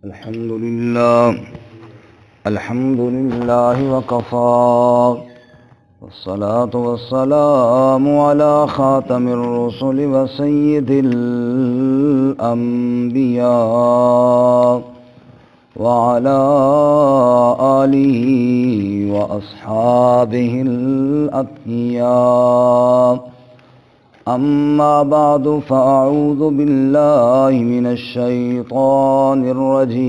الحمد لله وكفى والصلاة والسلام على خاتم الرسل وسيد الأنبياء وعلى آله وأصحابه الأتقياء. أما بعد فأعوذ بالله من الشيطان الرجيم.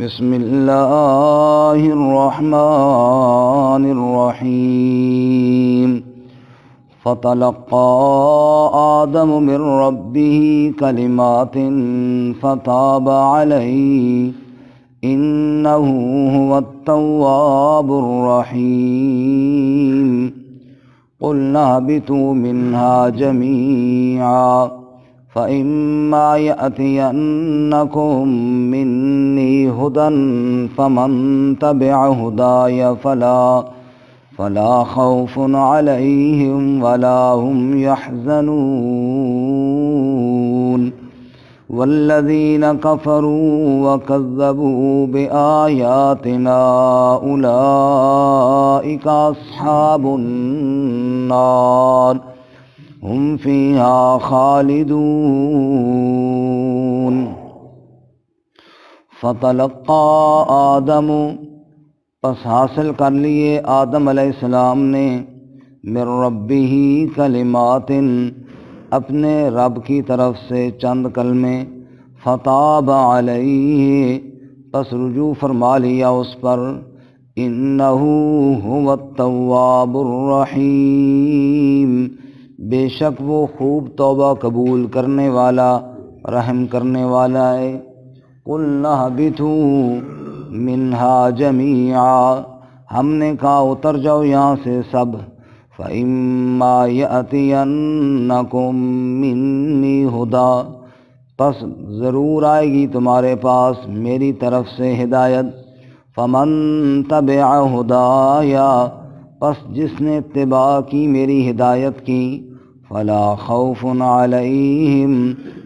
بسم الله الرحمن الرحيم. فتلقى آدم من ربه كلمات فتاب عليه إنه هو التواب الرحيم. قلنا اهبطوا منها جميعا فإما يأتينكم مني هدى فمن تبع هداي فلا خوف عليهم ولا هم يحزنون. والذين كفروا وكذبوا بآياتنا أولئك أصحاب النار هم فيها خالدون. فتلقى آدم، پس حاصل کر لیے آدم علیہ السلام نے من ربہ کلمات، اپنے رب کی طرف سے چند کلمے، فتاب علیہ، پس رجوع فرما لیا اس پر، انہ هو التواب الرحیم، بے شک وہ خوب توبہ قبول کرنے والا، رحم کرنے والا ہے. قلنا اہبطوا منہا جمیعا، ہم نے کہا اتر جاؤ یہاں سے سب. فَإِمَّا يَأْتِيَنَّكُم مِّنِّي ہُدًى، پس ضرور آئے گی تمہارے پاس میری طرف سے ہدایت. فَمَن تَبِعَ ہُدَايَ، پس جس نے اتباع کی میری ہدایت کی، فَلَا خَوْفٌ عَلَيْهِمْ،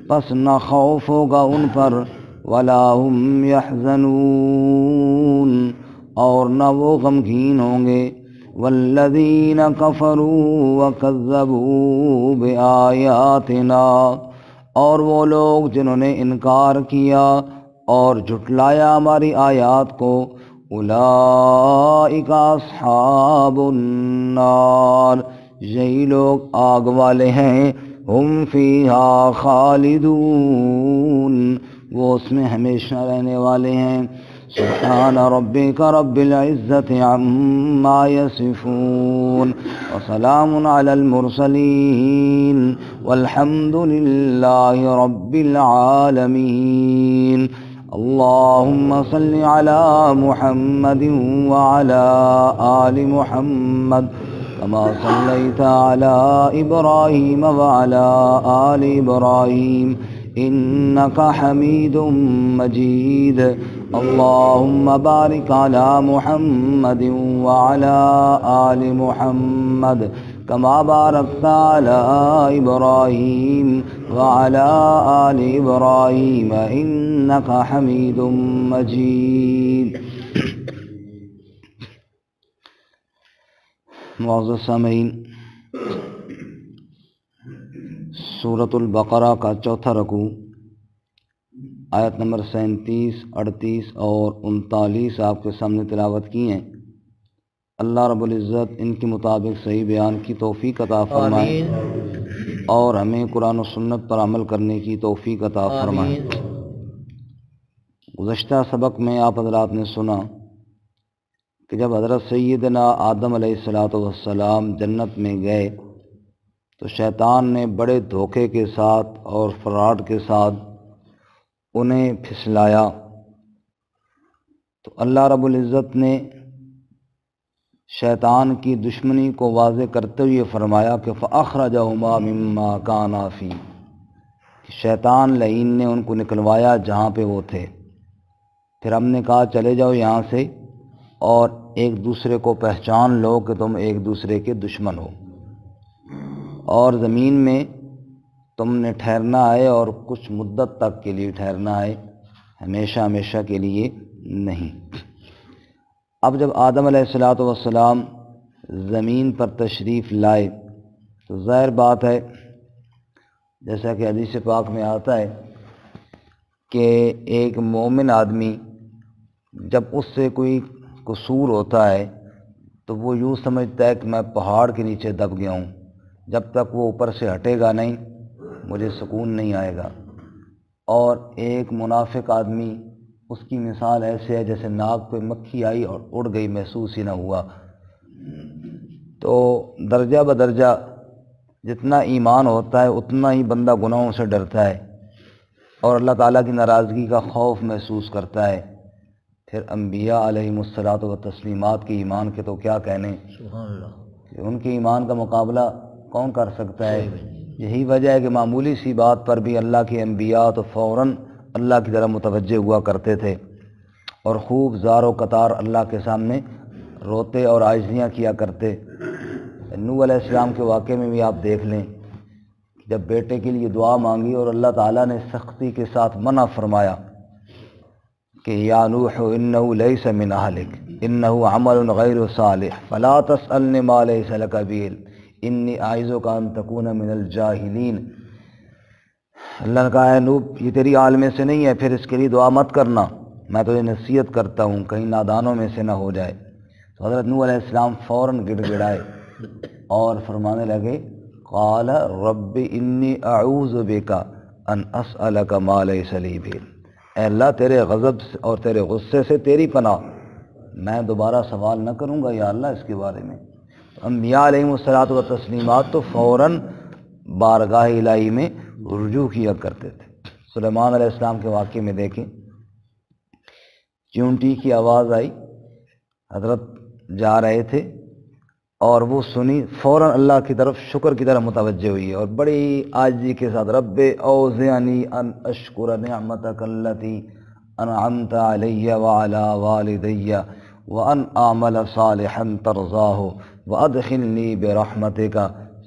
پس نہ خوف ہوگا ان پر، وَلَا هُمْ يَحْزَنُونَ، اور نہ وہ غمگین ہوں گے. والذین کفروا وکذبوا بآیاتنا، اور وہ لوگ جنہوں نے انکار کیا اور جھٹلایا ہماری آیات کو، اولئک اصحاب النار، یہی لوگ آگ والے ہیں، ہم فیہا خالدون، وہ اس میں ہمیشہ رہنے والے ہیں. سبحان ربک رب العزت عما یصفون وسلام علی المرسلین والحمد للہ رب العالمین. اللہم صل علی محمد وعلی آل محمد كما صليت على إبراهيم وعلى آل إبراهيم إنك حميد مجيد. اللهم بارك على محمد وعلى آل محمد كما باركت على إبراهيم وعلى آل إبراهيم إنك حميد مجيد. معزز سامعین، سورۃ البقرہ کا چوتھا رکوع آیت نمبر 37، 38 اور 39 آپ کے سامنے تلاوت کی ہیں. اللہ رب العزت ان کے مطابق صحیح بیان کی توفیق عطا فرمائے اور ہمیں قرآن و سنت پر عمل کرنے کی توفیق عطا فرمائے. گزشتہ سبق میں آپ حضرات نے سنا کہ جب حضرت سیدنا آدم علیہ السلام جنت میں گئے تو شیطان نے بڑے دھوکے کے ساتھ اور فراڈ کے ساتھ انہیں پھسلایا. تو اللہ رب العزت نے شیطان کی دشمنی کو واضح کرتے ہوئے فرمایا کہ فَأَخْرَجَهُمَا مِمَّا كَانَا فِيهِ، کہ شیطان لعین نے ان کو نکلوایا جہاں پہ وہ تھے. پھر ہم نے کہا چلے جاؤ یہاں سے اور ایک دوسرے کو پہچان لو کہ تم ایک دوسرے کے دشمن ہو. اور زمین میں تم نے ٹھہرنا ہے اور کچھ مدت تک کے لیے ٹھہرنا ہے، ہمیشہ ہمیشہ کے لیے نہیں۔ اب جب آدم علیہ السلام زمین پر تشریف لائے تو ظاہر بات ہے، جیسا کہ حدیث پاک میں آتا ہے کہ ایک مومن آدمی جب اس سے کوئی قصور ہوتا ہے تو وہ یوں سمجھتا ہے کہ میں پہاڑ کے نیچے دب گیا ہوں، جب تک وہ اوپر سے ہٹے گا نہیں مجھے سکون نہیں آئے گا۔ اور ایک منافق آدمی، اس کی مثال ایسے ہے جیسے ناک پہ مکھی آئی اور اڑ گئی، محسوس ہی نہ ہوا۔ تو درجہ بدرجہ جتنا ایمان ہوتا ہے اتنا ہی بندہ گناہوں سے ڈرتا ہے اور اللہ تعالیٰ کی ناراضگی کا خوف محسوس کرتا ہے۔ پھر انبیاء علیہم الصلاۃ و تسلیمات کے ایمان کے تو کیا کہنے، سبحان اللہ، کہ ان کے ایمان کا مقابلہ کون کر سکتا ہے۔ یہی وجہ ہے کہ معمولی سی بات پر بھی اللہ کے انبیاء تو فوراً اللہ کی طرف متوجہ ہوا کرتے تھے اور خوب زار و قطار اللہ کے سامنے روتے اور عاجزیاں کیا کرتے۔ نوح علیہ السلام کے واقعے میں بھی آپ دیکھ لیں، جب بیٹے کے لیے دعا مانگی اور اللہ تعالیٰ نے سختی کے ساتھ منع فرمایا کہ یا نوح انہ لیس من اہلک انہ عمل غیر صالح فلا تسألنی ما لیس لک بہ علم انی اعظک ان تکون من الجاہلین۔ اللہ نے کہا ہے نوح یہ تیری عالم سے نہیں ہے، پھر اس کے لیے دعا مت کرنا، میں تجھے نصیحت کرتا ہوں کہیں نادانوں میں سے نہ ہو جائے۔ تو حضرت نوح علیہ السلام فوراً گڑ گڑائے اور فرمانے لگے قال رب انی اعوذ بک ان اسألک ما لیس لی بہ علم، اے اللہ تیرے غضب اور تیرے غصے سے تیری پناہ، میں دوبارہ سوال نہ کروں گا یا اللہ اس کے بارے میں۔ انبیاء علیہم الصلاۃ و تسلیمات تو فوراً بارگاہ الہی میں رجوع کیا کرتے تھے۔ سلیمان علیہ السلام کے واقعے میں دیکھیں، چونٹی کی آواز آئی، حضرت جا رہے تھے اور وہ سنی، فوراً اللہ کی طرف شکر کی طرف متوجہ ہوئی اور بڑی عاجزی کے ساتھ رب اوزعنی ان اشکر نعمتک التی انعمت علی وعلی والدی وان اعمل صالحا ترضاہ وادخلنی برحمتک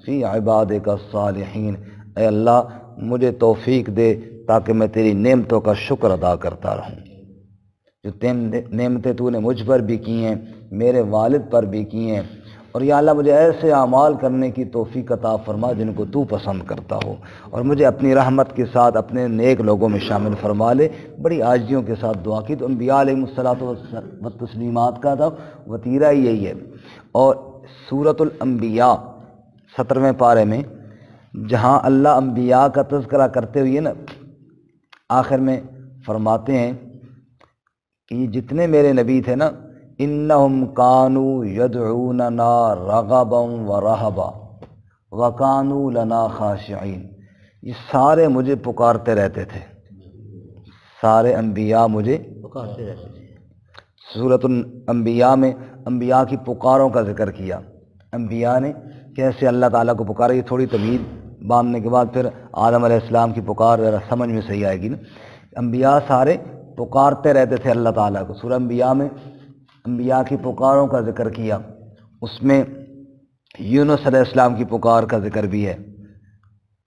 فی عبادک الصالحین۔ اے اللہ مجھے توفیق دے تاکہ میں تیری نعمتوں کا شکر ادا کرتا رہوں، جو نعمتیں تو نے مجھ پر بھی کی ہیں، میرے والد پر بھی کی ہیں، اور یا اللہ مجھے ایسے اعمال کرنے کی توفیق عطا فرما جن کو تو پسند کرتا ہو، اور مجھے اپنی رحمت کے ساتھ اپنے نیک لوگوں میں شامل فرما لے۔ بڑی عاجزیوں کے ساتھ دعا کی۔ تو انبیاء علیہم الصلاۃ والتسلیمات کا تھا وتیرہ یہی ہے۔ اور سورۃ الانبیاء 17ویں پارے میں جہاں اللہ انبیاء کا تذکرہ کرتے ہوئے نا آخر میں فرماتے ہیں کہ یہ جتنے میرے نبی تھے نا انہم کانوا یدعوننا رغبا ورہبا وکانوا لنا خاشعین، یہ سارے مجھے پکارتے رہتے تھے، سارے انبیاء مجھے پکارتے رہتے تھے۔ سورۃ الانبیاء میں انبیاء کی پکاروں کا ذکر کیا، انبیاء نے کیسے اللہ تعالیٰ کو پکارا۔ یہ تھوڑی طویل باندھنے کے بعد پھر آدم علیہ السلام کی پکار ذرا سمجھ میں صحیح آئے گی نا۔ انبیاء سارے پکارتے رہتے تھے اللہ تعالیٰ کو۔ سورہ انبیاء میں انبیاء کی پکاروں کا ذکر کیا، اس میں یونس علیہ السلام کی پکار کا ذکر بھی ہے۔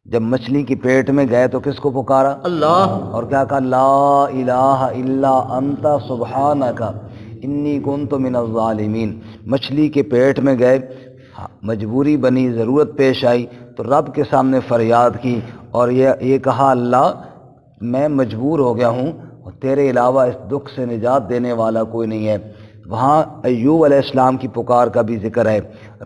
جب مچھلی کی پیٹ میں گئے تو کس کو پکارا؟ اللہ، اور کیا کہا؟ لا الہ الا انت سبحانک انی کنت من الظالمین۔ مچھلی کے پیٹ میں گئے، مجبوری بنی، ضرورت پیش آئی تو رب کے سامنے فریاد کی اور یہ کہا اللہ میں مجبور ہو گیا ہوں، تیرے علاوہ اس دکھ سے نجات دینے والا کوئی نہیں ہے۔ وہاں ایوب علیہ السلام کی پکار کا بھی ذکر ہے،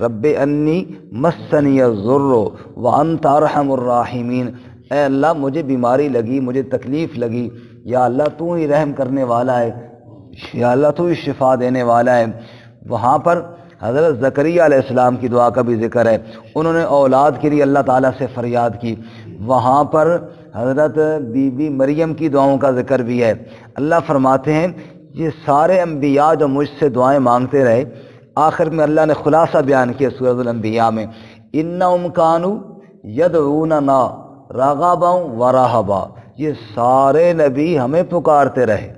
رب انی مسنی الضر وانت ارحم الراحمین، اے اللہ مجھے بیماری لگی، مجھے تکلیف لگی، یا اللہ تو ہی رحم کرنے والا ہے، یا اللہ تو ہی شفا دینے والا ہے۔ وہاں پر حضرت زکریا علیہ السلام کی دعا کا بھی ذکر ہے، انہوں نے اولاد کے لیے اللہ تعالیٰ سے فریاد کی۔ وہاں پر حضرت بی بی مریم کی دعاؤں کا ذکر بھی ہے۔ اللہ فرماتے ہیں یہ سارے انبیاء جو مجھ سے دعائیں مانگتے رہے، آخر میں اللہ نے خلاصہ بیان کیا سورۃ الانبیاء میں، انہم کانوا یدعوننا رغبا ورہبا، یہ سارے نبی ہمیں پکارتے رہے،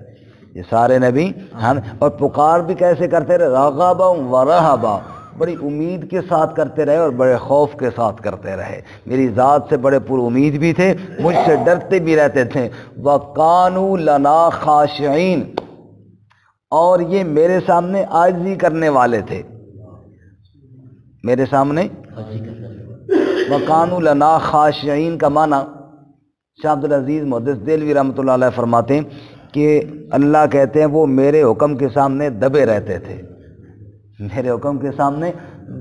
یہ سارے نبی ہم، اور پکار بھی کیسے کرتے رہے؟ رغبا ورہبا، بڑی امید کے ساتھ کرتے رہے اور بڑے خوف کے ساتھ کرتے رہے. میری ذات سے بڑے پر امید بھی تھے, مجھ سے ڈرتے بھی رہتے تھے. وَقَانُوا لَنَا خَاشِعِينَ, اور یہ میرے سامنے عاجزی کرنے والے تھے, میرے سامنے. وَقَانُوا لَنَا خَاشِعِينَ کا معنی شاہ عبدالعزیز محدث دہلوی رحمۃ اللہ علیہ فرماتے ہیں کہ اللہ کہتے ہیں وہ میرے حکم کے سامنے دبے رہتے تھے, میرے حکم کے سامنے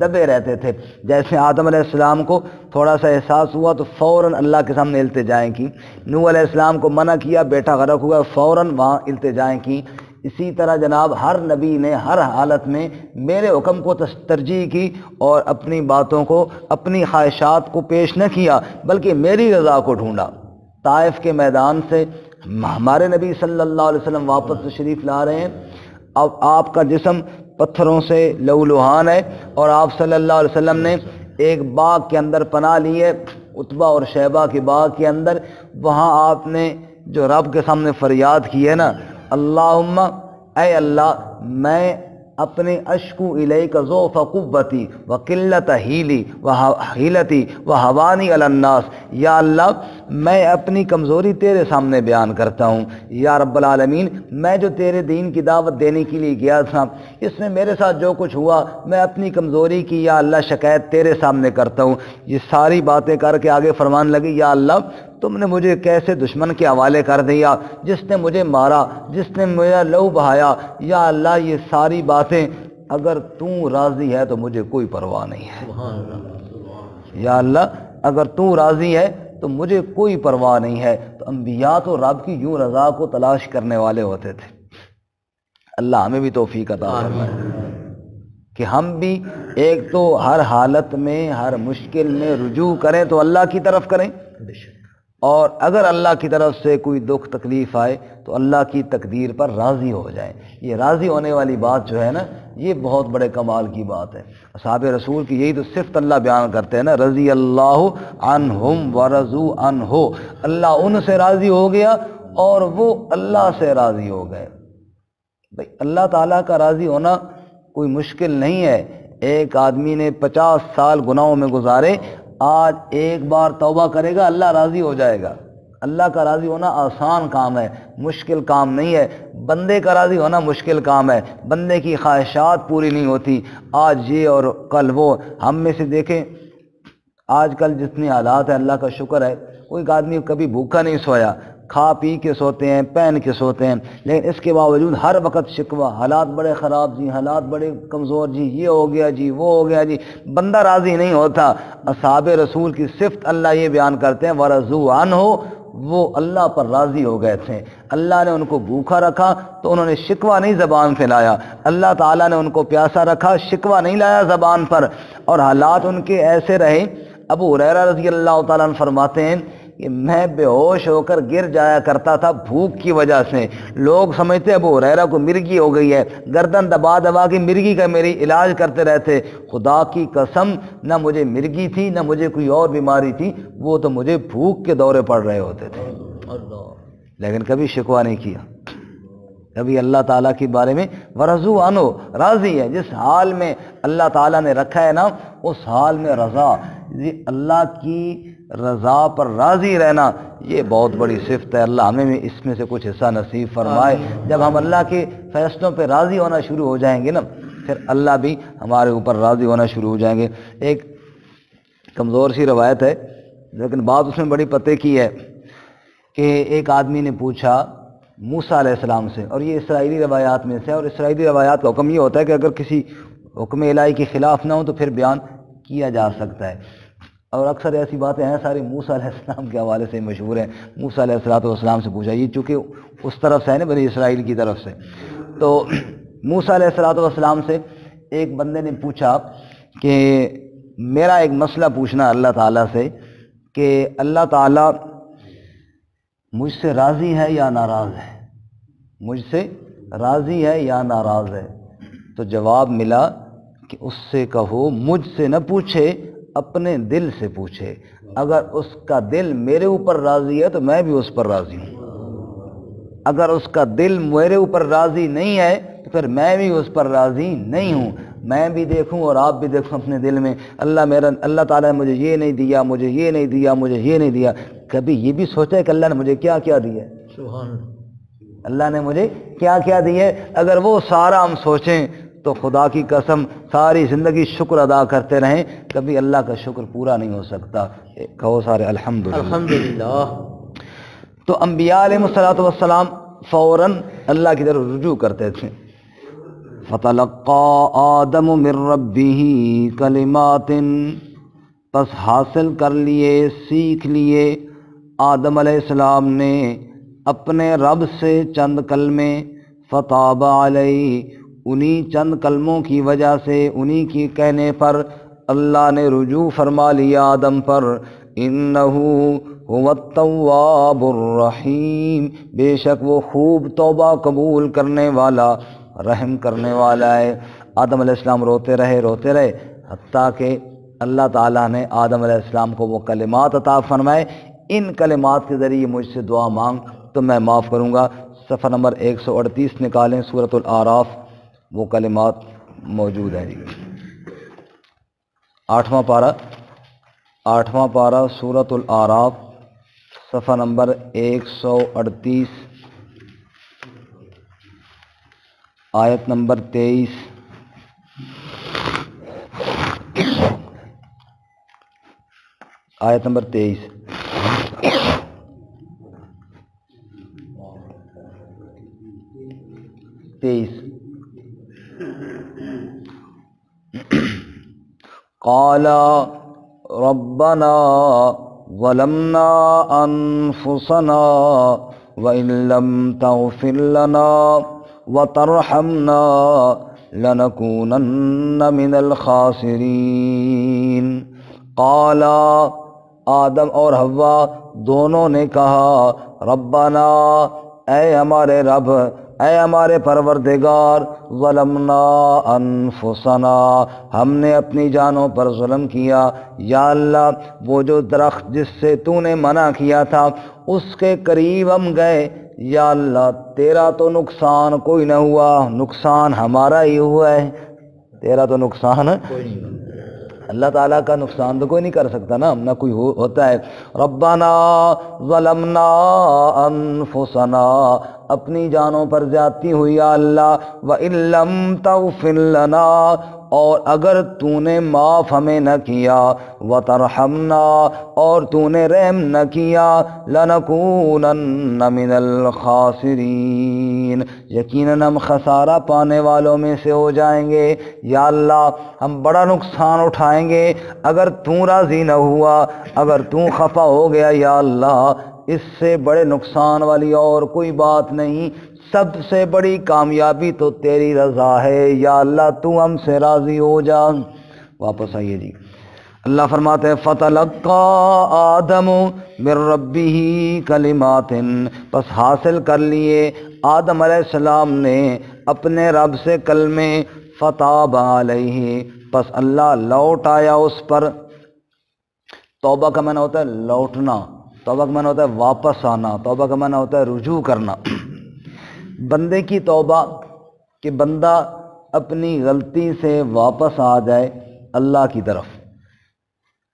دبے رہتے تھے. جیسے آدم علیہ السلام کو تھوڑا سا احساس ہوا تو فوراً اللہ کے سامنے التجائیں کی, نوح علیہ السلام کو منع کیا, بیٹا غرق ہوا, فوراً وہاں التجائیں کی. اسی طرح جناب ہر نبی نے ہر حالت میں میرے حکم کو ترجیح کی اور اپنی باتوں کو, اپنی خواہشات کو پیش نہ کیا, بلکہ میری رضا کو ڈھونڈا. طائف کے میدان سے ہمارے نبی صلی اللہ علیہ وسلم واپس تشریف لا رہے ہیں. اب آپ کا جسم پتھروں سے لہولہان ہے اور آپ صلی اللہ علیہ وسلم نے ایک باغ کے اندر پناہ لی ہے, عتبہ اور شیبہ کے باغ کے اندر. وہاں آپ نے جو رب کے سامنے فریاد کی ہے نا, اللہم, اے اللہ, میں اپنے اشکو الیک ضعف قوتی وقلت حیلی وحیلتی وہوانی علی الناس, یا اللہ میں اپنی کمزوری تیرے سامنے بیان کرتا ہوں. یا رب العالمین, میں جو تیرے دین کی دعوت دینے کے لیے گیا تھا, اس میں میرے ساتھ جو کچھ ہوا میں اپنی کمزوری کی یا اللہ شکایت تیرے سامنے کرتا ہوں. یہ ساری باتیں کر کے آگے فرمان لگی, یا اللہ تم نے مجھے کیسے دشمن کے حوالے کر دیا, جس نے مجھے مارا, جس نے میرا لہو بہایا. یا اللہ یہ ساری باتیں اگر تو راضی ہے تو مجھے کوئی پرواہ نہیں ہے. یا اللہ اگر تو راضی ہے تو مجھے کوئی پرواہ نہیں ہے. تو انبیاء تو رب کی یوں رضا کو تلاش کرنے والے ہوتے تھے. اللہ ہمیں بھی توفیق عطا فرمائے کہ ہم بھی ایک تو ہر حالت میں, ہر مشکل میں رجوع کریں تو اللہ کی طرف کریں, اور اگر اللہ کی طرف سے کوئی دکھ تکلیف آئے تو اللہ کی تقدیر پر راضی ہو جائیں. یہ راضی ہونے والی بات جو ہے نا, یہ بہت بڑے کمال کی بات ہے. اصحاب رسول کی یہی تو صفت اللہ بیان کرتے ہیں نا, رضی اللہ عنہم ورضوا عنہ, اللہ ان سے راضی ہو گیا اور وہ اللہ سے راضی ہو گئے. بھئی اللہ تعالیٰ کا راضی ہونا کوئی مشکل نہیں ہے. ایک آدمی نے 50 سال گناہوں میں گزارے, آج ایک بار توبہ کرے گا اللہ راضی ہو جائے گا. اللہ کا راضی ہونا آسان کام ہے, مشکل کام نہیں ہے. بندے کا راضی ہونا مشکل کام ہے, بندے کی خواہشات پوری نہیں ہوتی, آج یہ اور کل وہ. ہم میں سے دیکھیں آج کل جتنے حالات ہیں, اللہ کا شکر ہے کوئی آدمی کبھی بھوکا نہیں سویا, کھا پی کے سوتے ہیں, پہن کے سوتے ہیں, لیکن اس کے باوجود ہر وقت شکوہ, حالات بڑے خراب جی, حالات بڑے کمزور جی, یہ ہو گیا جی, وہ ہو گیا جی. بندہ راضی نہیں ہوتا. اصحاب رسول کی صفت اللہ یہ بیان کرتے ہیں, ورضوا عنہ, وہ اللہ پر راضی ہو گئے تھے. اللہ نے ان کو بھوکا رکھا تو انہوں نے شکوہ نہیں زبان سے لایا, اللہ تعالیٰ نے ان کو پیاسا رکھا, شکوہ نہیں لایا زبان پر, اور حالات ان کے ایسے رہے. ابو ہریرہ رضی اللہ تعالیٰ عنہ فرماتے ہیں کہ میں بے ہوش ہو کر گر جایا کرتا تھا بھوک کی وجہ سے. لوگ سمجھتے ابو ہریرہ کو مرگی ہو گئی ہے, گردن دبا دبا کے مرگی کا میری علاج کرتے رہتے. خدا کی قسم, نہ مجھے مرگی تھی نہ مجھے کوئی اور بیماری تھی, وہ تو مجھے بھوک کے دورے پڑ رہے ہوتے تھے, لیکن کبھی شکوہ نہیں کیا. کبھی اللہ تعالیٰ کے بارے میں ورضوا عنہ, راضی ہے. جس حال میں اللہ تعالیٰ نے رکھا ہے نا, اس حال میں رضا, اللہ کی رضا پر راضی رہنا, یہ بہت بڑی صفت ہے. اللہ ہمیں بھی اس میں سے کچھ حصہ نصیب فرمائے. جب ہم اللہ کے فیصلوں پہ راضی ہونا شروع ہو جائیں گے نا, پھر اللہ بھی ہمارے اوپر راضی ہونا شروع ہو جائیں گے. ایک کمزور سی روایت ہے لیکن بات اس میں بڑی پتے کی ہے کہ ایک آدمی نے پوچھا موسیٰ علیہ السلام سے, اور یہ اسرائیلی روایات میں سے, اور اسرائیلی روایات کا حکم یہ ہوتا ہے کہ اگر کسی حکم الہی کے خلاف نہ ہو تو پھر بیان کیا جا سکتا ہے. اور اکثر ایسی باتیں ہیں ساری موسیٰ علیہ السلام کے حوالے سے مشہور ہیں. موسیٰ علیہ السلام سے پوچھا, یہ چونکہ اس طرف سے ہے نا, بنی اسرائیل کی طرف سے, تو موسیٰ علیہ السلام سے ایک بندے نے پوچھا کہ میرا ایک مسئلہ پوچھنا اللہ تعالیٰ سے کہ اللہ تعالیٰ مجھ سے راضی ہے یا ناراض ہے, مجھ سے راضی ہے یا ناراض ہے. تو جواب ملا کہ اس سے کہو مجھ سے نہ پوچھے, اپنے دل سے پوچھے. اگر اس کا دل میرے اوپر راضی ہے تو میں بھی اس پر راضی ہوں, اگر اس کا دل میرے اوپر راضی نہیں ہے تو پھر میں بھی اس پر راضی نہیں ہوں. میں بھی دیکھوں اور آپ بھی دیکھوں اپنے دل میں، اللہ تعالیٰ نے مجھے یہ نہیں دیا، مجھے یہ نہیں دیا، مجھے یہ نہیں دیا۔ کبھی یہ بھی سوچا ہے کہ اللہ نے مجھے کیا کیا دیا ہے؟ سبحان اللہ۔ اللہ نے مجھے کیا کیا دیا ہے؟ اگر وہ سارا ہم سوچیں تو خدا کی قسم ساری زندگی شکر ادا کرتے رہیں، کبھی اللہ کا شکر پورا نہیں ہو سکتا۔ کہو سارے الحمدللہ۔ الحمدللہ۔ تو انبیاء علیہ الصلوۃ والسلام فوراً اللہ کی طرف رجوع کرتے تھے۔ فَتَلَقَّىٰ آدَمُ مِن رَبِّهِ كَلِمَاتٍ، پس حاصل کر لیے، سیکھ لیے آدم علیہ السلام نے اپنے رب سے چند کلمے، فَتَابَ عَلَيْهِ، انہی چند کلموں کی وجہ سے، انہی کی کہنے پر اللہ نے رجوع فرما لیا آدم پر۔ اِنَّهُ هُوَ التَّوَّابُ الرَّحِيمُ، بے شک وہ خوب توبہ قبول کرنے والا، رحم کرنے والا ہے۔ آدم علیہ السلام روتے رہے حتیٰ کہ اللہ تعالیٰ نے آدم علیہ السلام کو وہ کلمات عطا فرمائے، ان کلمات کے ذریعے مجھ سے دعا مانگ تو میں معاف کروں گا۔ صفحہ نمبر 138 نکالیں، سورۃ الاعراف، وہ کلمات موجود ہیں۔ آٹھواں پارہ سورۃ الاعراف، صفحہ نمبر 138، آیت نمبر 23۔ آیت نمبر 23۔ قال ربنا ظلمنا انفسنا وان لم تغفر لنا وترحمنا لنكونن من الخاسرین۔ قال، آدم اور حوا دونوں نے کہا، ربنا، اے ہمارے رب، اے ہمارے پروردگار، ظلمنا انفسنا، ہم نے اپنی جانوں پر ظلم کیا۔ یا اللہ، وہ جو درخت جس سے تو نے منع کیا تھا اس کے قریب ہم گئے، یا اللہ تیرا تو نقصان کوئی نہ ہوا، نقصان ہمارا ہی ہوا ہے، تیرا تو نقصان کوئی نہیں۔ اللہ تعالیٰ کا نقصان تو کوئی نہیں کر سکتا نا، نہ کوئی ہوتا ہے۔ ربنا ظلمنا انفسنا، اپنی جانوں پر زیادتی ہوئی یا اللہ، وَإِن لَّمْ تَغْفِرْ لَنَا، اور اگر تو نے معاف ہمیں نہ کیا، وَتَرْحَمْنَا، اور تو نے رحم نہ کیا، لَنَكُونَنَّ مِنَ الْخَاسِرِينَ، یقیناً ہم خسارہ پانے والوں میں سے ہو جائیں گے۔ یا اللہ، ہم بڑا نقصان اٹھائیں گے اگر تو راضی نہ ہوا، اگر تو خفا ہو گیا۔ یا اللہ، اس سے بڑے نقصان والی اور کوئی بات نہیں، سب سے بڑی کامیابی تو تیری رضا ہے۔ یا اللہ تو ہم سے راضی ہو جا۔ واپس آئیے جی، اللہ فرماتے ہیں فَتَلَقَّىٰ آدَمُ مِن رَبِّهِ كَلِمَاتٍ، پس حاصل کر لیے آدم علیہ السلام نے اپنے رب سے کلمے، فَتَابَ عَلَيْهِ، پس اللہ لوٹ آیا اس پر۔ توبہ کا معنی ہوتا ہے لوٹنا، توبہ کا معنی ہوتا ہے واپس آنا، توبہ کا معنی ہوتا ہے رجوع کرنا۔ بندے کی توبہ کہ بندہ اپنی غلطی سے واپس آ جائے اللہ کی طرف،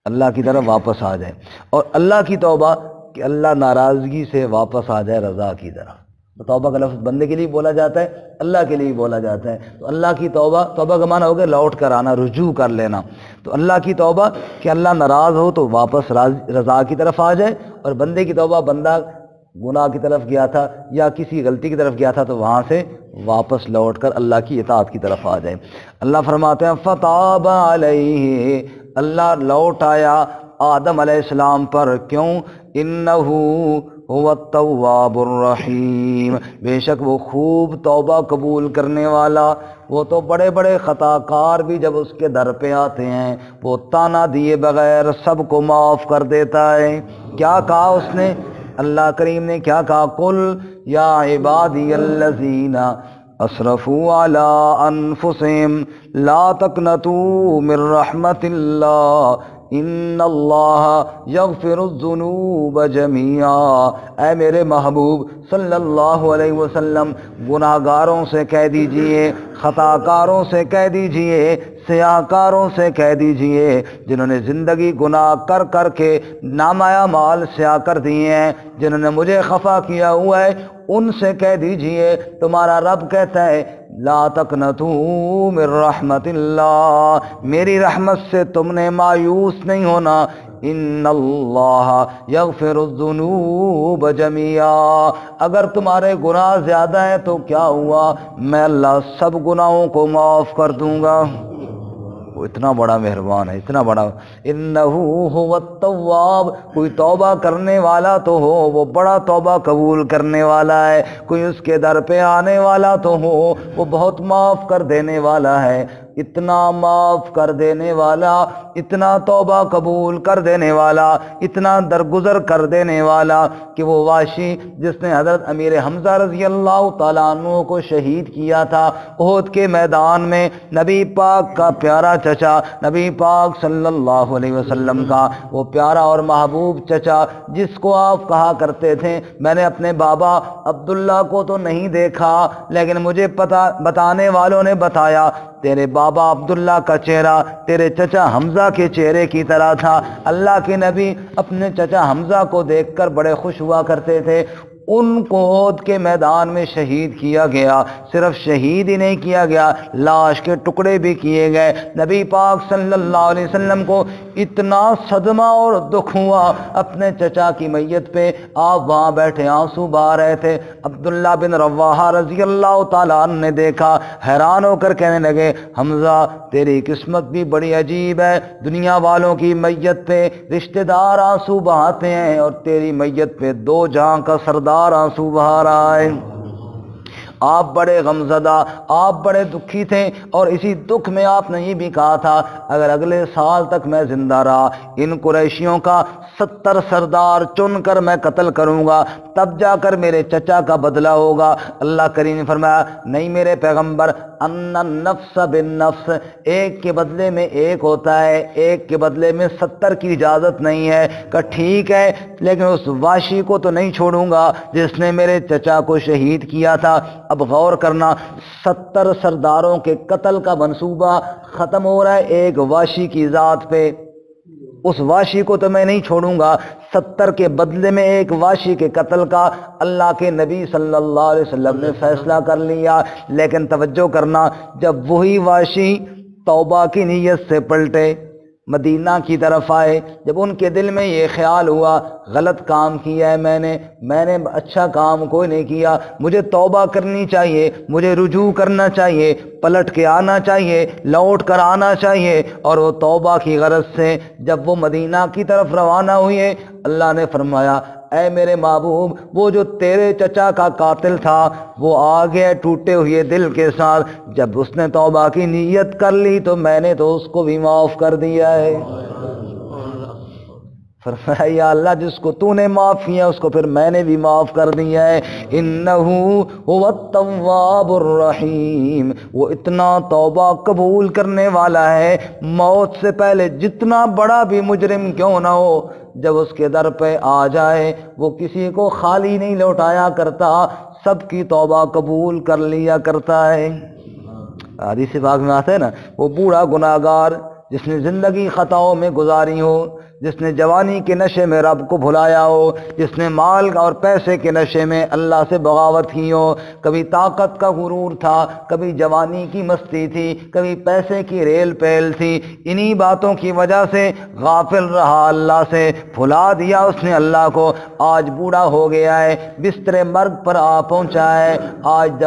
اللہ کی طرف واپس آ جائے، اور اللہ کی توبہ کہ اللہ ناراضگی سے واپس آ جائے رضا کی طرف۔ تو توبہ کا لفظ بندے کے لیے بولا جاتا ہے، اللہ کے لیے بولا جاتا ہے۔ تو اللہ کی توبہ، توبہ کا معنی ہو گیا لوٹ کر آنا، رجوع کر لینا۔ تو اللہ کی توبہ کہ اللہ ناراض ہو تو واپس رضا کی طرف آ جائے، اور بندے کی توبہ بندہ گناہ کی طرف گیا تھا یا کسی غلطی کی طرف گیا تھا تو وہاں سے واپس لوٹ کر اللہ کی اطاعت کی طرف آ جائے۔ اللہ فرماتے ہیں فَتَابَ عَلَيْهِ، اللہ لوٹ آیا آدم علیہ السلام پر، کیوں؟ اِنَّهُ هُوَ التَّوَّابُ الرَّحِيمُ، بے شک وہ خوب توبہ قبول کرنے والا، وہ تو بڑے بڑے خطا کار بھی جب اس کے در پہ آتے ہیں وہ تانا دیے بغیر سب کو معاف کر دیتا ہے۔ کیا کہا اس نے؟ اللہ کریم نے کیا کہا؟ قل یا عبادی الذین اسرفوا علی انفسہم لا تقنطوا من رحمت اللہ ان اللہ یغفر الذنوب جميعا، اے میرے محبوب صلی اللہ علیہ وسلم گناہگاروں سے کہہ دیجئے خطا کاروں سے کہہ دیجئے، سیاہ کاروں سے کہہ دیجئے، جنہوں نے زندگی گناہ کر کر کے نامہ اعمال سیاہ کر دیے ہیں، جنہوں نے مجھے خفا کیا ہوا ہے، ان سے کہہ دیجئے تمہارا رب کہتا ہے لا تقنطوا من رحمت اللہ، میری رحمت سے تم نے مایوس نہیں ہونا، ان اللہ یغفر الذنوب جميعا، اگر تمہارے گناہ زیادہ ہیں تو کیا ہوا، میں اللہ سب گناہوں کو معاف کر دوں گا۔ وہ اتنا بڑا مہربان ہے، اتنا بڑا، انہ هو التواب، کوئی توبہ کرنے والا تو ہو، وہ بڑا توبہ قبول کرنے والا ہے، کوئی اس کے در پہ آنے والا تو ہو، وہ بہت معاف کر دینے والا ہے، اتنا معاف کر دینے والا، اتنا توبہ قبول کر دینے والا، اتنا درگزر کر دینے والا کہ وہ واشی جس نے حضرت امیر حمزہ رضی اللہ تعالیٰ عنہ کو شہید کیا تھا احد کے میدان میں، نبی پاک کا پیارا چچا، نبی پاک صلی اللہ علیہ وسلم کا وہ پیارا اور محبوب چچا، جس کو آپ کہا کرتے تھے میں نے اپنے بابا عبداللہ کو تو نہیں دیکھا لیکن مجھے بتانے والوں نے بتایا تیرے بابا عبداللہ کا چہرہ تیرے چچا حمزہ کے چہرے کی طرح تھا، اللہ کے نبی اپنے چچا حمزہ کو دیکھ کر بڑے خوش ہوا کرتے تھے، ان کو احد کے میدان میں شہید کیا گیا، صرف شہید ہی نہیں کیا گیا، لاش کے ٹکڑے بھی کیے گئے، نبی پاک صلی اللہ علیہ وسلم کو اتنا صدمہ اور دکھ ہوا اپنے چچا کی میت پہ، آپ وہاں بیٹھے آنسو بہا رہے تھے، عبداللہ بن رواحہ رضی اللہ تعالیٰ عنہ نے دیکھا، حیران ہو کر کہنے لگے حمزہ تیری قسمت بھی بڑی عجیب ہے، دنیا والوں کی میت پہ رشتہ دار آنسو بہاتے ہیں اور تیری میت پہ دو جہاں کا سردار آنسو بہا رہا ہے۔ آپ بڑے غمزدہ، آپ بڑے دکھی تھے، اور اسی دکھ میں آپ نے یہ بھی کہا تھا اگر اگلے سال تک میں زندہ رہا ان قریشیوں کا 70 سردار چن کر میں قتل کروں گا، تب جا کر میرے چچا کا بدلہ ہوگا۔ اللہ کریم نے فرمایا نہیں میرے پیغمبر، ان النفس بالنفس، ایک کے بدلے میں ایک ہوتا ہے، ایک کے بدلے میں 70 کی اجازت نہیں ہے، کہ ٹھیک ہے لیکن اس واشی کو تو نہیں چھوڑوں گا جس نے میرے چچا کو شہید کیا تھا۔ اب غور کرنا، 70 سرداروں کے قتل کا منصوبہ ختم ہو رہا ہے ایک واشی کی ذات پہ، اس واشی کو تو میں نہیں چھوڑوں گا، 70 کے بدلے میں ایک واشی کے قتل کا اللہ کے نبی صلی اللہ علیہ وسلم نے فیصلہ کر لیا۔ لیکن توجہ کرنا، جب وہی واشی توبہ کی نیت سے پلٹے مدینہ کی طرف آئے، جب ان کے دل میں یہ خیال ہوا غلط کام کیا ہے میں نے اچھا کام کوئی نہیں کیا، مجھے توبہ کرنی چاہیے، مجھے رجوع کرنا چاہیے، پلٹ کے آنا چاہیے، لوٹ کر آنا چاہیے، اور وہ توبہ کی غرض سے جب وہ مدینہ کی طرف روانہ ہوئے، اللہ نے فرمایا اے میرے محبوب وہ جو تیرے چچا کا قاتل تھا وہ آ گیا ٹوٹے ہوئے دل کے ساتھ، جب اس نے توبہ کی نیت کر لی تو میں نے تو اس کو بھی معاف کر دیا ہے۔ فرمایا یا اللہ جس کو تو نے معاف کیا اس کو پھر میں نے بھی معاف کر دیا ہے، انہو هو التواب الرحیم، وہ اتنا توبہ قبول کرنے والا ہے، موت سے پہلے جتنا بڑا بھی مجرم کیوں نہ ہو جب اس کے در پہ آ جائے وہ کسی کو خالی نہیں لوٹایا کرتا، سب کی توبہ قبول کر لیا کرتا ہے۔ حدیث پاک میں آتا ہے نا، وہ بوڑھا گناہگار جس نے زندگی خطاؤں میں گزاری ہو، جس نے جوانی کے نشے میں رب کو بھلایا ہو، جس نے مال اور پیسے کے نشے میں اللہ سے بغاوت کی ہو، کبھی طاقت کا غرور تھا، کبھی جوانی کی مستی تھی، کبھی پیسے کی ریل پیل تھی، انہی باتوں کی وجہ سے غافل رہا اللہ سے، بھلا دیا اس نے اللہ کو، آج بوڑھا ہو گیا ہے، بستر مرگ پر آ پہنچا ہے، آج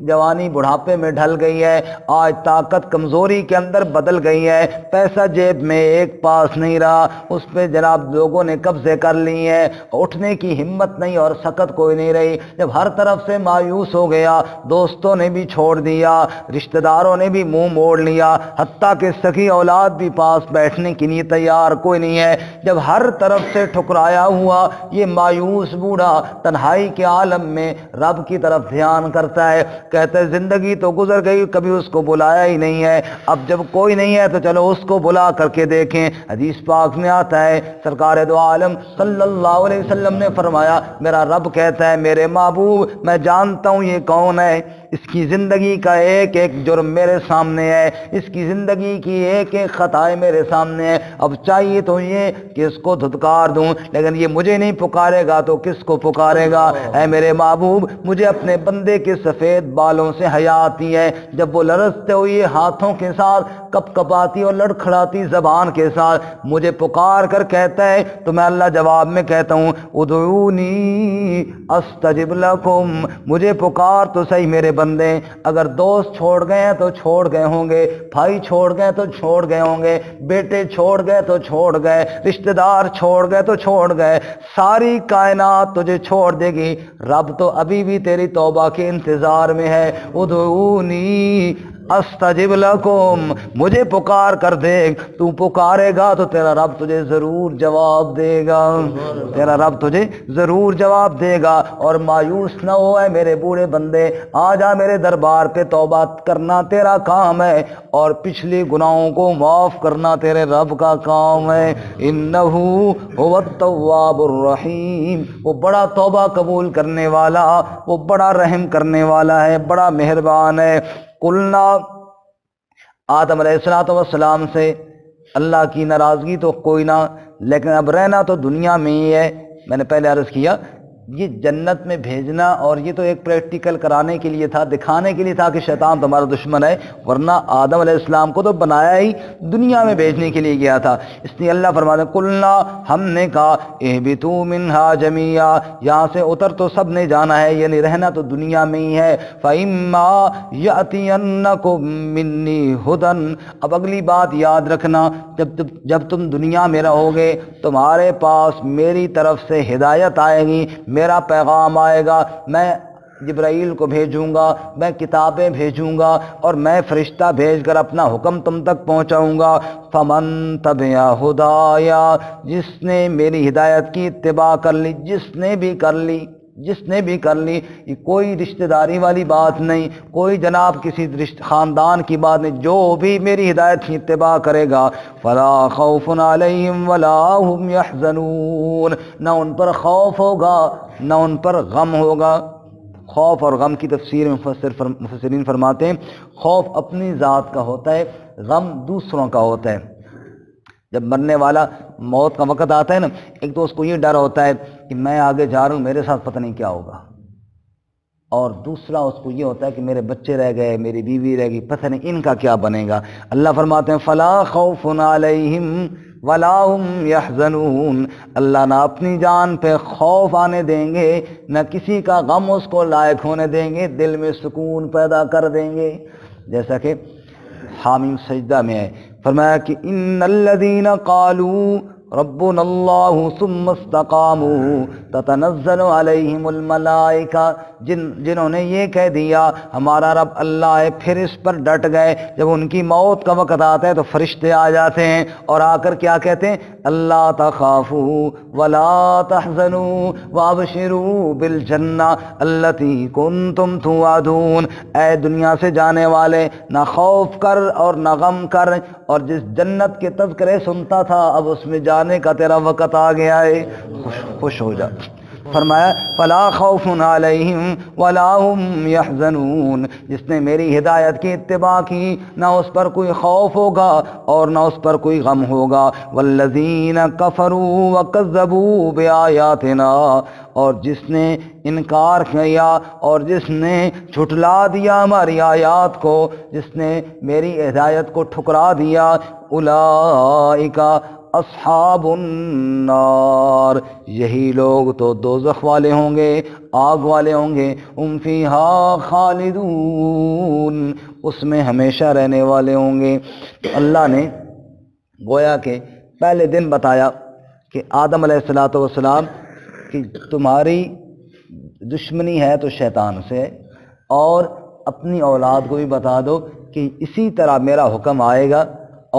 جوانی بڑھاپے میں ڈھل گئی ہے، آج طاقت کمزوری کے اندر بدل گئی ہے، پیسہ جیب میں ایک پاس نہیں رہا، اس پہ جناب لوگوں نے قبضے کر لی ہیں، اٹھنے کی ہمت نہیں اور سکت کوئی نہیں رہی، جب ہر طرف سے مایوس ہو گیا، دوستوں نے بھی چھوڑ دیا، رشتہ داروں نے بھی منہ موڑ لیا، حتیٰ کہ سگی اولاد بھی پاس بیٹھنے کے لیے تیار کوئی نہیں ہے، جب ہر طرف سے ٹھکرایا ہوا یہ مایوس بوڑھا تنہائی کے عالم میں رب کی طرف دھیان کرتا ہے، کہتا ہے زندگی تو گزر گئی، کبھی اس کو بلایا ہی نہیں ہے، اب جب کوئی نہیں ہے تو چلو اس کو بلا کر کے دیکھیں۔ حدیث پاک میں آتا ہے سرکار دو عالم صلی اللہ علیہ وسلم نے فرمایا میرا رب کہتا ہے میرے محبوب میں جانتا ہوں یہ کون ہے، اس کی زندگی کا ایک ایک جرم میرے سامنے ہے، اس کی زندگی کی ایک ایک خطائیں میرے سامنے ہے، اب چاہیے تو یہ کہ اس کو دھتکار دوں، لیکن یہ مجھے نہیں پکارے گا تو کس کو پکارے گا؟ اے میرے محبوب، مجھے اپنے بندے کے سفید بالوں سے حیا آتی ہے، جب وہ لرزتے ہوئے ہاتھوں کے ساتھ کپ کپاتی اور لڑکھڑاتی زبان کے ساتھ مجھے پکار کر کہتا ہے تو میں اللہ جواب میں کہتا ہوں ادعونی استجب لکم، مجھے پکار تو صحیح میرے بندے۔ اگر دوست چھوڑ گئے ہیں تو چھوڑ گئے ہوں گے، بھائی چھوڑ گئے تو چھوڑ گئے ہوں گے، بیٹے چھوڑ گئے تو چھوڑ گئے، رشتہ دار چھوڑ گئے تو چھوڑ گئے، ساری کائنات تجھے چھوڑ دے گی، رب تو ابھی بھی تیری توبہ کے انتظار میں ہے۔ ادعونی استجب لکم، مجھے پکار کر دیکھ، تو پکارے گا تو تیرا رب تجھے ضرور جواب دے گا، تیرا رب تجھے ضرور جواب دے گا۔ اور مایوس نہ ہو اے میرے بوڑھے بندے، آ جا میرے دربار پہ، توبہ کرنا تیرا کام ہے اور پچھلے گناہوں کو معاف کرنا تیرے رب کا کام ہے۔ انہ هو التواب الرحیم، وہ بڑا توبہ قبول کرنے والا، وہ بڑا رحم کرنے والا ہے، بڑا مہربان ہے۔ قلنا، آدم علیہ السلام سے اللہ کی ناراضگی تو کوئی نہ، لیکن اب رہنا تو دنیا میں ہی ہے۔ میں نے پہلے عرض کیا یہ جنت میں بھیجنا اور یہ تو ایک پریکٹیکل کرانے کے لیے تھا، دکھانے کے لیے تھا کہ شیطان تمہارا دشمن ہے، ورنہ آدم علیہ السلام کو تو بنایا ہی دنیا میں بھیجنے کے لیے گیا تھا۔ اس لیے اللہ فرماتے ہیں قلنا، ہم نے کہا اہبطوا منہا جمیعا، یہاں سے اتر تو سب نے جانا ہے، یعنی رہنا تو دنیا میں ہی ہے۔ فَإِمَّا يَأْتِيَنَّكُم مِّنِّي هُدًى، اب اگلی بات یاد رکھنا، جب تم دنیا میں رہو گے تمہارے پاس میری طرف سے ہدایت آئے گی، میرا پیغام آئے گا، میں جبرائیل کو بھیجوں گا، میں کتابیں بھیجوں گا اور میں فرشتہ بھیج کر اپنا حکم تم تک پہنچاؤں گا۔ فمن تبع ہدایا، جس نے میری ہدایت کی اتباع کر لی، جس نے بھی کر لی، یہ کوئی رشتہ داری والی بات نہیں، کوئی جناب کسی خاندان کی بات نہیں، جو بھی میری ہدایت کی اتباع کرے گا فلا خوف علیہم ولا هم یحزنون، نہ ان پر خوف ہوگا نہ ان پر غم ہوگا۔ خوف اور غم کی تفسیر مفسرین فرماتے ہیں خوف اپنی ذات کا ہوتا ہے، غم دوسروں کا ہوتا ہے۔ جب مرنے والا موت کا وقت آتا ہے نا، ایک تو اس کو یہ ڈر ہوتا ہے کہ میں آگے جا رہا ہوں، میرے ساتھ پتہ نہیں کیا ہوگا، اور دوسرا اس کو یہ ہوتا ہے کہ میرے بچے رہ گئے، میری بیوی رہ گئی، پتہ نہیں ان کا کیا بنے گا۔ اللہ فرماتے ہیں فلا خوف علیہم ولا هم یحزنون، اللہ نہ اپنی جان پہ خوف آنے دیں گے، نہ کسی کا غم اس کو لائق ہونے دیں گے، دل میں سکون پیدا کر دیں گے۔ جیسا کہ حامیم سجدہ میں ہے، فرمایا کہ ان الذین قالوا ربنا اللہ ثم استقاموا تتنزل علیہم الملائکہ، جنہوں نے یہ کہہ دیا ہمارا رب اللہ ہے، پھر اس پر ڈٹ گئے، جب ان کی موت کا وقت آتا ہے تو فرشتے آ جاتے ہیں اور آ کر کیا کہتے ہیں اللہ تخافوا ولا تحزنوا وابشروا بالجنہ التی کنتم توعدون، اے دنیا سے جانے والے نہ خوف کر اور نہ غم کر، اور جس جنت کے تذکرے سنتا تھا اب اس میں جانے کا تیرا وقت آ گیا ہے، خوش ہو جا۔ فرمایا فلا خوف علیہم ولا هم یحزنون، جس نے میری ہدایت کی اتباع کی نہ اس پر کوئی خوف ہوگا اور نہ اس پر کوئی غم ہوگا۔ والذین کفروا وکذبوا بآیاتنا، اور جس نے انکار کیا اور جس نے جھٹلا دیا ہماری آیات کو، جس نے میری ہدایت کو ٹھکرا دیا، اولئک اصحاب النار، یہی لوگ تو دوزخ والے ہوں گے، آگ والے ہوں گے، ہم فیہا خالدون، اس میں ہمیشہ رہنے والے ہوں گے۔ تو اللہ نے گویا کہ پہلے دن بتایا کہ آدم علیہ السلام کہ تمہاری دشمنی ہے تو شیطان سے، اور اپنی اولاد کو بھی بتا دو کہ اسی طرح میرا حکم آئے گا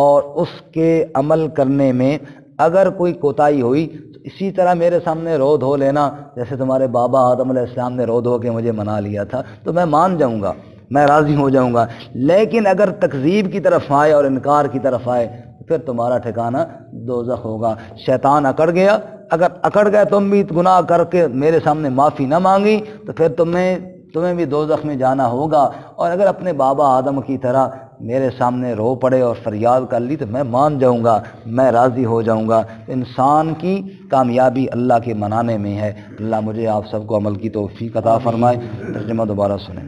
اور اس کے عمل کرنے میں اگر کوئی کوتاہی ہوئی تو اسی طرح میرے سامنے رو دھو لینا، جیسے تمہارے بابا آدم علیہ السلام نے رو دھو کے مجھے منا لیا تھا، تو میں مان جاؤں گا، میں راضی ہو جاؤں گا۔ لیکن اگر تکذیب کی طرف آئے اور انکار کی طرف آئے تو پھر تمہارا ٹھکانہ دوزخ ہوگا۔ شیطان اکڑ گیا، اگر اکڑ گئے تم بھی گناہ کر کے میرے سامنے معافی نہ مانگی تو پھر تمہیں تمہیں بھی دوزخ میں جانا ہوگا، اور اگر اپنے بابا آدم کی طرح میرے سامنے رو پڑے اور فریاد کر لی تو میں مان جاؤں گا، میں راضی ہو جاؤں گا۔ انسان کی کامیابی اللہ کے منانے میں ہے۔ اللہ مجھے آپ سب کو عمل کی توفیق عطا فرمائے۔ ترجمہ دوبارہ سنیں۔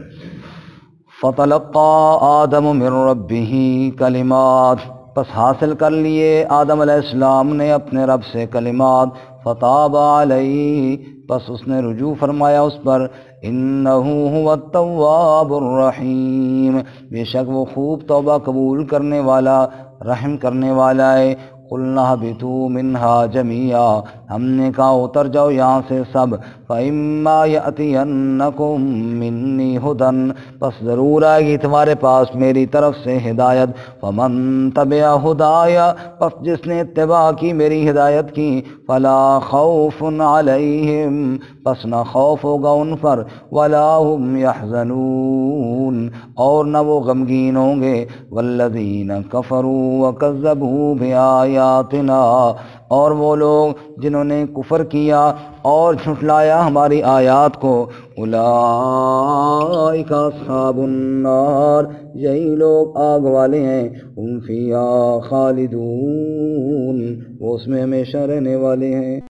فَتَلَقَّى آدَمُ مِن رَّبِّهِ کلمات، پس حاصل کر لیے آدم علیہ السلام نے اپنے رب سے کلمات، فَتَابَ عَلَيْهِ، پس اس نے رجوع فرمایا اس پر، إِنَّهُ هُوَ التَّوَّابُ الرَّحِيمُ، بے شک وہ خوب توبہ قبول کرنے والا، رحم کرنے والا ہے۔ قُلْنَا اهْبِطُوا مِنْهَا جَمِيعًا، ہم نے کہا اتر جاؤ یہاں سے سب، فَإِمَّا يَأْتِيَنَّكُم مِّنِّي هُدًى، پس ضرور آئے گی تمہارے پاس میری طرف سے ہدایت، فَمَن تَبِعَ هُدَايَ، پس جس نے اتباع کی میری ہدایت کی، فَلَا خَوْفٌ عَلَيْهِمْ، پس نہ خوف ہوگا ان پر، وَلَا هُمْ يَحْزَنُونَ، اور نہ وہ غمگین ہوں گے، وَالَّذِينَ كَفَرُوا وَكَذَّبُوا بِآيَاتِنَا، اور وہ لوگ جنہوں نے کفر کیا اور جھٹلایا ہماری آیات کو، اولئک اصحاب النار، یہی لوگ آگ والے ہیں، ہم فیہا خالدون، وہ اس میں ہمیشہ رہنے والے ہیں۔